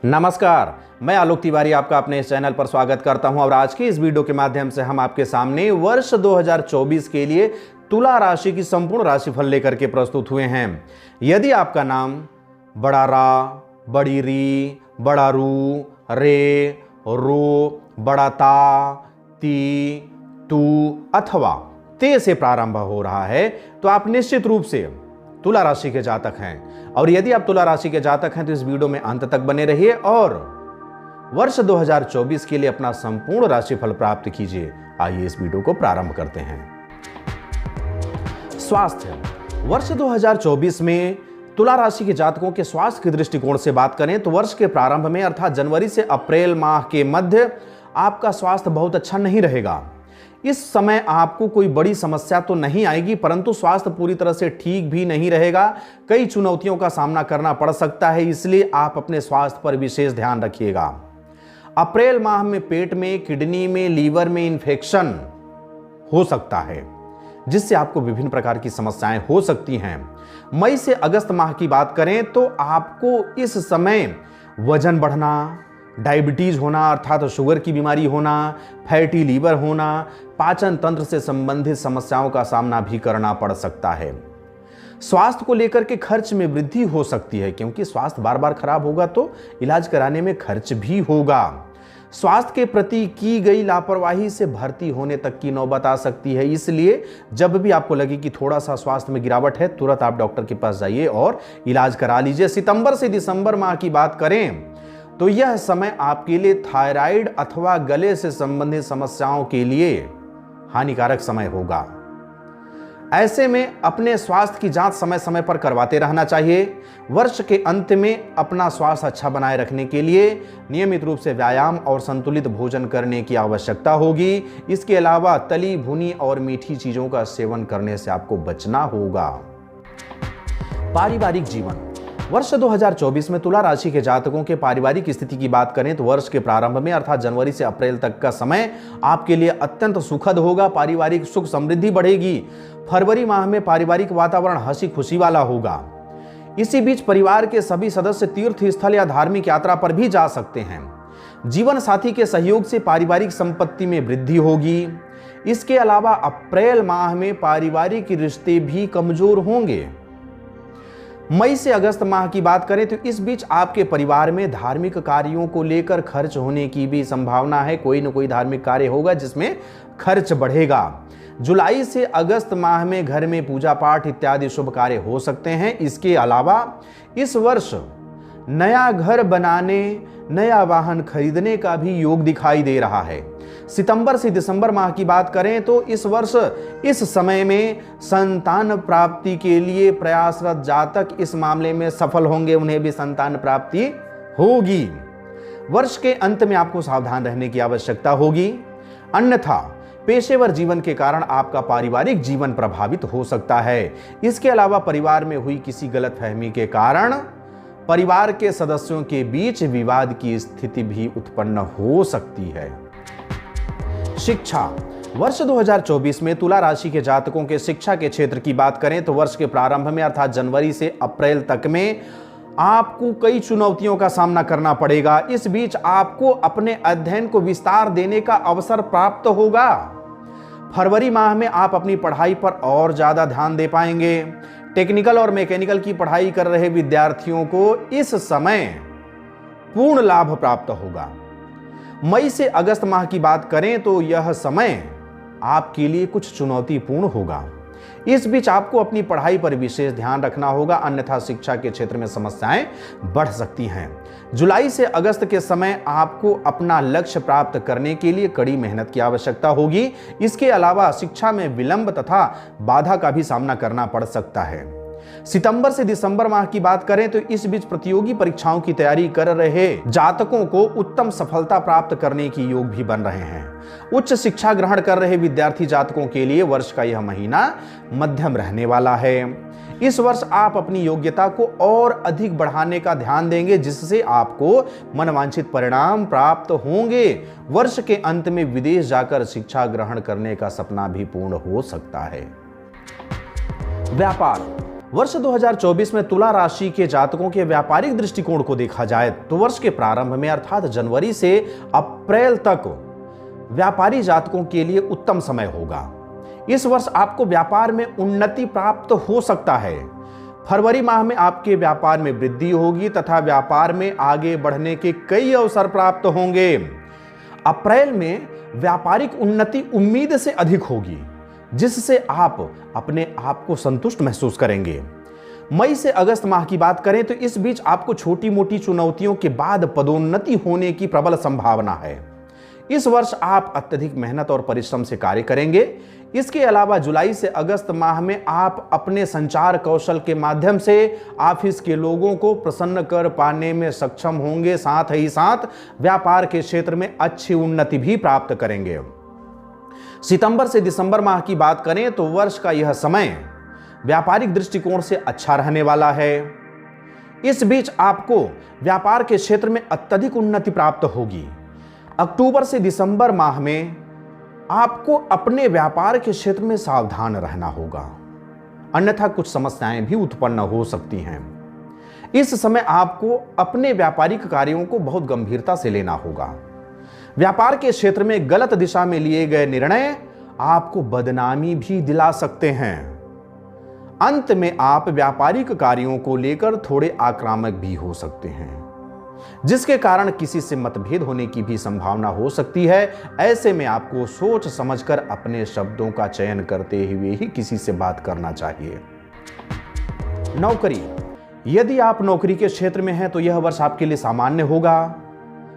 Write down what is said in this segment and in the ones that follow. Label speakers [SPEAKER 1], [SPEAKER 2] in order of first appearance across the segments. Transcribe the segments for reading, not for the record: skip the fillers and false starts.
[SPEAKER 1] नमस्कार, मैं आलोक तिवारी आपका अपने इस चैनल पर स्वागत करता हूं और आज की इस वीडियो के माध्यम से हम आपके सामने वर्ष 2024 के लिए तुला राशि की संपूर्ण राशिफल लेकर के प्रस्तुत हुए हैं। यदि आपका नाम बड़ा रा, बड़ी री, बड़ा रू, रे, रो, बड़ा ता, ती, तू अथवा ते से प्रारंभ हो रहा है तो आप निश्चित रूप से तुला राशि के जातक हैं। और यदि आप तुला राशि के जातक हैं तो इस वीडियो में अंत तक बने रहिए और वर्ष 2024 के लिए अपना संपूर्ण राशिफल प्राप्त कीजिए। आइए इस वीडियो को प्रारंभ करते हैं। स्वास्थ्य, वर्ष 2024 में तुला राशि के जातकों के स्वास्थ्य के दृष्टिकोण से बात करें तो वर्ष के प्रारंभ में अर्थात जनवरी से अप्रैल माह के मध्य आपका स्वास्थ्य बहुत अच्छा नहीं रहेगा। इस समय आपको कोई बड़ी समस्या तो नहीं आएगी, परंतु स्वास्थ्य पूरी तरह से ठीक भी नहीं रहेगा। कई चुनौतियों का सामना करना पड़ सकता है, इसलिए आप अपने स्वास्थ्य पर विशेष ध्यान रखिएगा। अप्रैल माह में पेट में, किडनी में, लीवर में इन्फेक्शन हो सकता है, जिससे आपको विभिन्न प्रकार की समस्याएं हो सकती हैं। मई से अगस्त माह की बात करें तो आपको इस समय वजन बढ़ना, डायबिटीज होना अर्थात शुगर की बीमारी होना, फैटी लीवर होना, पाचन तंत्र से संबंधित समस्याओं का सामना भी करना पड़ सकता है। स्वास्थ्य को लेकर के खर्च में वृद्धि हो सकती है, क्योंकि स्वास्थ्य बार बार खराब होगा तो इलाज कराने में खर्च भी होगा। स्वास्थ्य के प्रति की गई लापरवाही से भर्ती होने तक की नौबत आ सकती है, इसलिए जब भी आपको लगे कि थोड़ा सा स्वास्थ्य में गिरावट है, तुरंत आप डॉक्टर के पास जाइए और इलाज करा लीजिए। सितंबर से दिसंबर माह की बात करें तो यह समय आपके लिए थायराइड अथवा गले से संबंधित समस्याओं के लिए हानिकारक समय होगा। ऐसे में अपने स्वास्थ्य की जांच समय समय पर करवाते रहना चाहिए। वर्ष के अंत में अपना स्वास्थ्य अच्छा बनाए रखने के लिए नियमित रूप से व्यायाम और संतुलित भोजन करने की आवश्यकता होगी। इसके अलावा तली भुनी और मीठी चीजों का सेवन करने से आपको बचना होगा। पारिवारिक जीवन, वर्ष 2024 में तुला राशि के जातकों के पारिवारिक स्थिति की बात करें तो वर्ष के प्रारंभ में अर्थात जनवरी से अप्रैल तक का समय आपके लिए अत्यंत सुखद होगा। पारिवारिक सुख समृद्धि बढ़ेगी। फरवरी माह में पारिवारिक वातावरण हंसी खुशी वाला होगा। इसी बीच परिवार के सभी सदस्य तीर्थ स्थल या धार्मिक यात्रा पर भी जा सकते हैं। जीवन साथी के सहयोग से पारिवारिक संपत्ति में वृद्धि होगी। इसके अलावा अप्रैल माह में पारिवारिक रिश्ते भी कमजोर होंगे। मई से अगस्त माह की बात करें तो इस बीच आपके परिवार में धार्मिक कार्यों को लेकर खर्च होने की भी संभावना है। कोई न कोई धार्मिक कार्य होगा जिसमें खर्च बढ़ेगा। जुलाई से अगस्त माह में घर में पूजा पाठ इत्यादि शुभ कार्य हो सकते हैं। इसके अलावा इस वर्ष नया घर बनाने, नया वाहन खरीदने का भी योग दिखाई दे रहा है। सितंबर से दिसंबर माह की बात करें तो इस वर्ष इस समय में संतान प्राप्ति के लिए प्रयासरत जातक इस मामले में सफल होंगे, उन्हें भी संतान प्राप्ति होगी। वर्ष के अंत में आपको सावधान रहने की आवश्यकता होगी, अन्यथा पेशेवर जीवन के कारण आपका पारिवारिक जीवन प्रभावित हो सकता है। इसके अलावा परिवार में हुई किसी गलतफहमी के कारण परिवार के सदस्यों के बीच विवाद की स्थिति भी उत्पन्न हो सकती है। शिक्षा, वर्ष 2024 में तुला राशि के जातकों के शिक्षा के क्षेत्र की बात करें तो वर्ष के प्रारंभ में अर्थात जनवरी से अप्रैल तक में आपको कई चुनौतियों का सामना करना पड़ेगा। इस बीच आपको अपने अध्ययन को विस्तार देने का अवसर प्राप्त होगा। फरवरी माह में आप अपनी पढ़ाई पर और ज्यादा ध्यान दे पाएंगे। टेक्निकल और मैकेनिकल की पढ़ाई कर रहे विद्यार्थियों को इस समय पूर्ण लाभ प्राप्त होगा। मई से अगस्त माह की बात करें तो यह समय आपके लिए कुछ चुनौतीपूर्ण होगा। इस बीच आपको अपनी पढ़ाई पर विशेष ध्यान रखना होगा, अन्यथा शिक्षा के क्षेत्र में समस्याएं बढ़ सकती हैं। जुलाई से अगस्त के समय आपको अपना लक्ष्य प्राप्त करने के लिए कड़ी मेहनत की आवश्यकता होगी। इसके अलावा शिक्षा में विलंब तथा बाधा का भी सामना करना पड़ सकता है। सितंबर से दिसंबर माह की बात करें तो इस बीच प्रतियोगी परीक्षाओं की तैयारी कर रहे जातकों को उत्तम सफलता प्राप्त करने की योग भी बन रहे हैं। उच्च शिक्षा ग्रहण कर रहे विद्यार्थी जातकों के लिए वर्ष का यह महीना मध्यम रहने वाला है। इस वर्ष आप अपनी योग्यता को और अधिक बढ़ाने का ध्यान देंगे, जिससे आपको मनवांछित परिणाम प्राप्त होंगे। वर्ष के अंत में विदेश जाकर शिक्षा ग्रहण करने का सपना भी पूर्ण हो सकता है। व्यापार, वर्ष 2024 में तुला राशि के जातकों के व्यापारिक दृष्टिकोण को देखा जाए तो वर्ष के प्रारंभ में अर्थात जनवरी से अप्रैल तक व्यापारी जातकों के लिए उत्तम समय होगा। इस वर्ष आपको व्यापार में उन्नति प्राप्त हो सकता है। फरवरी माह में आपके व्यापार में वृद्धि होगी तथा व्यापार में आगे बढ़ने के कई अवसर प्राप्त होंगे। अप्रैल में व्यापारिक उन्नति उम्मीद से अधिक होगी, जिससे आप अपने आप को संतुष्ट महसूस करेंगे। मई से अगस्त माह की बात करें तो इस बीच आपको छोटी मोटी चुनौतियों के बाद पदोन्नति होने की प्रबल संभावना है। इस वर्ष आप अत्यधिक मेहनत और परिश्रम से कार्य करेंगे। इसके अलावा जुलाई से अगस्त माह में आप अपने संचार कौशल के माध्यम से ऑफिस के लोगों को प्रसन्न कर पाने में सक्षम होंगे। साथ ही साथ व्यापार के क्षेत्र में अच्छी उन्नति भी प्राप्त करेंगे। सितंबर से दिसंबर माह की बात करें तो वर्ष का यह समय व्यापारिक दृष्टिकोण से अच्छा रहने वाला है। इस बीच आपको व्यापार के क्षेत्र में अत्यधिक उन्नति प्राप्त होगी। अक्टूबर से दिसंबर माह में आपको अपने व्यापार के क्षेत्र में सावधान रहना होगा, अन्यथा कुछ समस्याएं भी उत्पन्न हो सकती हैं। इस समय आपको अपने व्यापारिक कार्यों को बहुत गंभीरता से लेना होगा। व्यापार के क्षेत्र में गलत दिशा में लिए गए निर्णय आपको बदनामी भी दिला सकते हैं। अंत में आप व्यापारिक कार्यों को लेकर थोड़े आक्रामक भी हो सकते हैं, जिसके कारण किसी से मतभेद होने की भी संभावना हो सकती है। ऐसे में आपको सोच समझकर अपने शब्दों का चयन करते हुए ही किसी से बात करना चाहिए। नौकरी, यदि आप नौकरी के क्षेत्र में हैं तो यह वर्ष आपके लिए सामान्य होगा।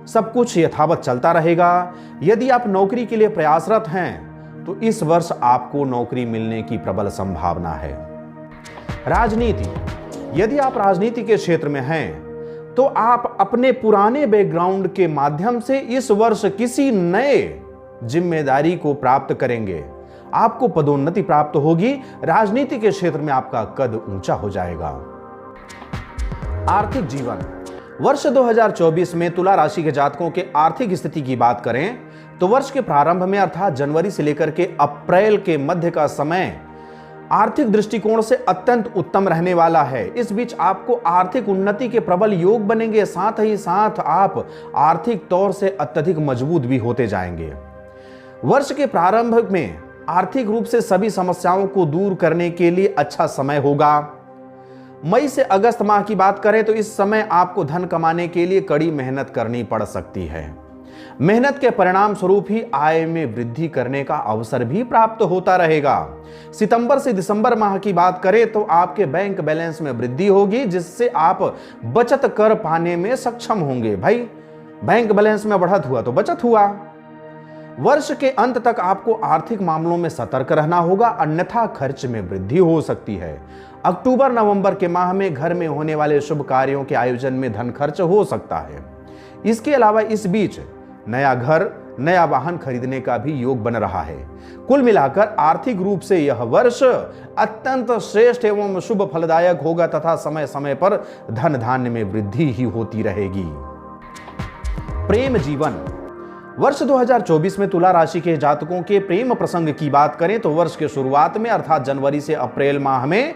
[SPEAKER 1] सब कुछ यथावत चलता रहेगा। यदि आप नौकरी के लिए प्रयासरत हैं तो इस वर्ष आपको नौकरी मिलने की प्रबल संभावना है। राजनीति, यदि आप राजनीति के क्षेत्र में हैं तो आप अपने पुराने बैकग्राउंड के माध्यम से इस वर्ष किसी नए जिम्मेदारी को प्राप्त करेंगे। आपको पदोन्नति प्राप्त होगी। राजनीति के क्षेत्र में आपका कद ऊंचा हो जाएगा। आर्थिक जीवन, वर्ष 2024 में तुला राशि के जातकों के आर्थिक स्थिति की बात करें तो वर्ष के प्रारंभ में अर्थात जनवरी से लेकर के अप्रैल के मध्य का समय आर्थिक दृष्टिकोण से अत्यंत उत्तम रहने वाला है। इस बीच आपको आर्थिक उन्नति के प्रबल योग बनेंगे। साथ ही साथ आप आर्थिक तौर से अत्यधिक मजबूत भी होते जाएंगे। वर्ष के प्रारंभ में आर्थिक रूप से सभी समस्याओं को दूर करने के लिए अच्छा समय होगा। मई से अगस्त माह की बात करें तो इस समय आपको धन कमाने के लिए कड़ी मेहनत करनी पड़ सकती है। मेहनत के परिणाम स्वरूप ही आय में वृद्धि करने का अवसर भी प्राप्त होता रहेगा। सितंबर से दिसंबर माह की बात करें तो आपके बैंक बैलेंस में वृद्धि होगी, जिससे आप बचत कर पाने में सक्षम होंगे। भाई, बैंक बैलेंस में बढ़त हुआ तो बचत हुआ। वर्ष के अंत तक आपको आर्थिक मामलों में सतर्क रहना होगा, अन्यथा खर्च में वृद्धि हो सकती है। अक्टूबर नवंबर के माह में घर में होने वाले शुभ कार्यों के आयोजन में धन खर्च हो सकता है। इसके अलावा इस बीच नया घर, नया वाहन खरीदने का भी योग बन रहा है। कुल मिलाकर आर्थिक रूप से यह वर्ष अत्यंत श्रेष्ठ एवं शुभ फलदायक होगा तथा समय समय पर धन धान्य में वृद्धि ही होती रहेगी। प्रेम जीवन, वर्ष 2024 में तुला राशि के जातकों के प्रेम प्रसंग की बात करें तो वर्ष के शुरुआत में अर्थात जनवरी से अप्रैल माह में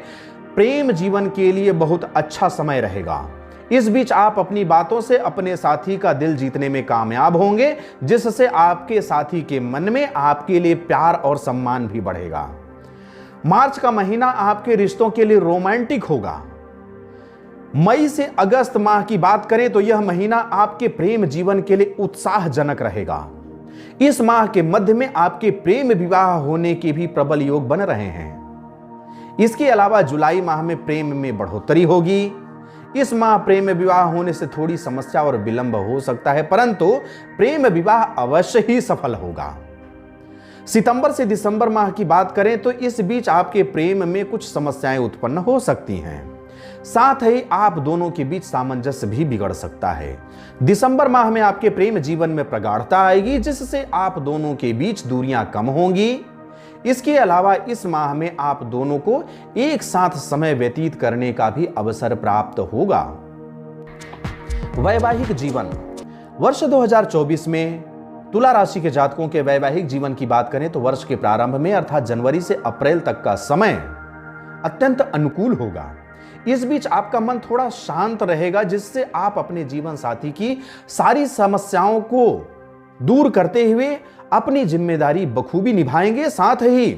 [SPEAKER 1] प्रेम जीवन के लिए बहुत अच्छा समय रहेगा। इस बीच आप अपनी बातों से अपने साथी का दिल जीतने में कामयाब होंगे, जिससे आपके साथी के मन में आपके लिए प्यार और सम्मान भी बढ़ेगा। मार्च का महीना आपके रिश्तों के लिए रोमांटिक होगा। मई से अगस्त माह की बात करें तो यह महीना आपके प्रेम जीवन के लिए उत्साहजनक रहेगा। इस माह के मध्य में आपके प्रेम विवाह होने के भी प्रबल योग बन रहे हैं। इसके अलावा जुलाई माह में प्रेम में बढ़ोतरी होगी। इस माह प्रेम विवाह होने से थोड़ी समस्या और विलंब हो सकता है, परंतु प्रेम विवाह अवश्य ही सफल होगा। सितंबर से दिसंबर माह की बात करें तो इस बीच आपके प्रेम में कुछ समस्याएं उत्पन्न हो सकती हैं। साथ ही आप दोनों के बीच सामंजस्य भी बिगड़ सकता है। दिसंबर माह में आपके प्रेम जीवन में प्रगाढ़ता आएगी, जिससे आप दोनों के बीच दूरियां कम होंगी। इसके अलावा इस माह में आप दोनों को एक साथ समय व्यतीत करने का भी अवसर प्राप्त होगा। वैवाहिक जीवन, वर्ष 2024 में तुला राशि के जातकों के वैवाहिक जीवन की बात करें तो वर्ष के प्रारंभ में अर्थात जनवरी से अप्रैल तक का समय अत्यंत अनुकूल होगा। इस बीच आपका मन थोड़ा शांत रहेगा, जिससे आप अपने जीवन साथी की सारी समस्याओं को दूर करते हुए अपनी जिम्मेदारी बखूबी निभाएंगे। साथ ही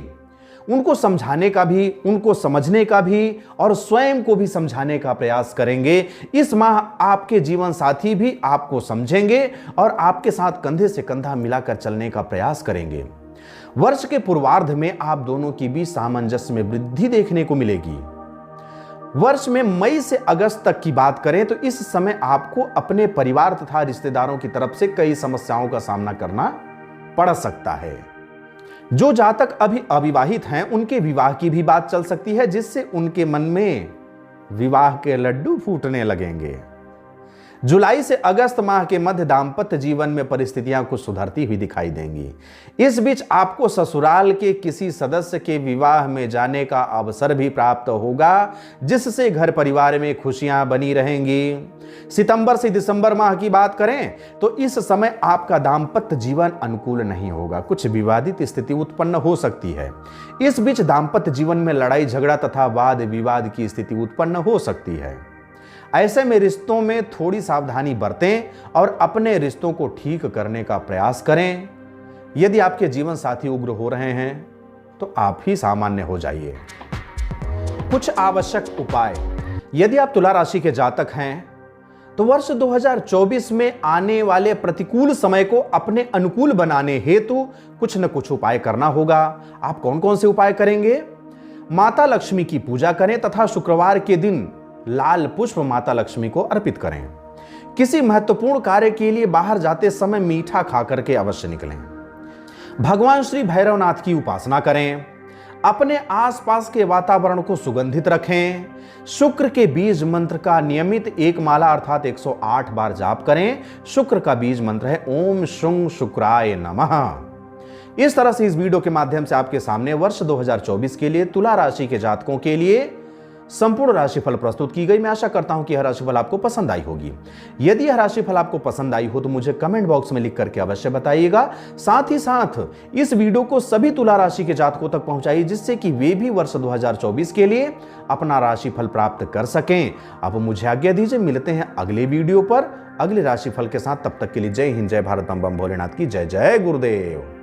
[SPEAKER 1] उनको समझाने का भी, उनको समझने का भी और स्वयं को भी समझाने का प्रयास करेंगे। इस माह आपके जीवन साथी भी आपको समझेंगे और आपके साथ कंधे से कंधा मिलाकर चलने का प्रयास करेंगे। वर्ष के पूर्वार्ध में आप दोनों की भी सामंजस्य में वृद्धि देखने को मिलेगी। वर्ष में मई से अगस्त तक की बात करें तो इस समय आपको अपने परिवार तथा रिश्तेदारों की तरफ से कई समस्याओं का सामना करना पड़ सकता है। जो जातक अभी अविवाहित हैं, उनके विवाह की भी बात चल सकती है, जिससे उनके मन में विवाह के लड्डू फूटने लगेंगे। जुलाई से अगस्त माह के मध्य दांपत्य जीवन में परिस्थितियां कुछ सुधरती हुई दिखाई देंगी। इस बीच आपको ससुराल के किसी सदस्य के विवाह में जाने का अवसर भी प्राप्त होगा, जिससे घर परिवार में खुशियां बनी रहेंगी। सितंबर से दिसंबर माह की बात करें तो इस समय आपका दांपत्य जीवन अनुकूल नहीं होगा, कुछ विवादित स्थिति उत्पन्न हो सकती है। इस बीच दांपत्य जीवन में लड़ाई झगड़ा तथा वाद विवाद की स्थिति उत्पन्न हो सकती है। ऐसे में रिश्तों में थोड़ी सावधानी बरतें और अपने रिश्तों को ठीक करने का प्रयास करें। यदि आपके जीवन साथी उग्र हो रहे हैं तो आप ही सामान्य हो जाइए। कुछ आवश्यक उपाय। यदि आप तुला राशि के जातक हैं तो वर्ष 2024 में आने वाले प्रतिकूल समय को अपने अनुकूल बनाने हेतु कुछ न कुछ उपाय करना होगा। आप कौन कौन से उपाय करेंगे? माता लक्ष्मी की पूजा करें तथा शुक्रवार के दिन लाल पुष्प माता लक्ष्मी को अर्पित करें। किसी महत्वपूर्ण कार्य के लिए बाहर जाते समय मीठा खाकर के अवश्य निकलें। भगवान श्री भैरवनाथ की उपासना करें। अपने आसपास के वातावरण को सुगंधित रखें। शुक्र के बीज मंत्र का नियमित एक माला अर्थात 108 बार जाप करें। शुक्र का बीज मंत्र है ओम शुंग शुक्राय नमः। इस तरह से इस वीडियो के माध्यम से आपके सामने वर्ष 2024 के लिए तुला राशि के जातकों के लिए संपूर्ण राशिफल प्रस्तुत की गई। मैं आशा करता हूं कि यह राशिफल आपको पसंद आई होगी। यदि यह राशिफल आपको पसंद आई हो तो मुझे कमेंट बॉक्स में लिख करके अवश्य बताइएगा। साथ ही साथ इस वीडियो को सभी तुला राशि के जातकों तक पहुंचाइए, जिससे कि वे भी वर्ष 2024 के लिए अपना राशिफल प्राप्त कर सकें। अब मुझे आज्ञा दीजिए, मिलते हैं अगले वीडियो पर अगले राशिफल के साथ। तब तक के लिए जय हिंद, जय भारत, बम बम भोलेनाथ की जय। जय गुरुदेव।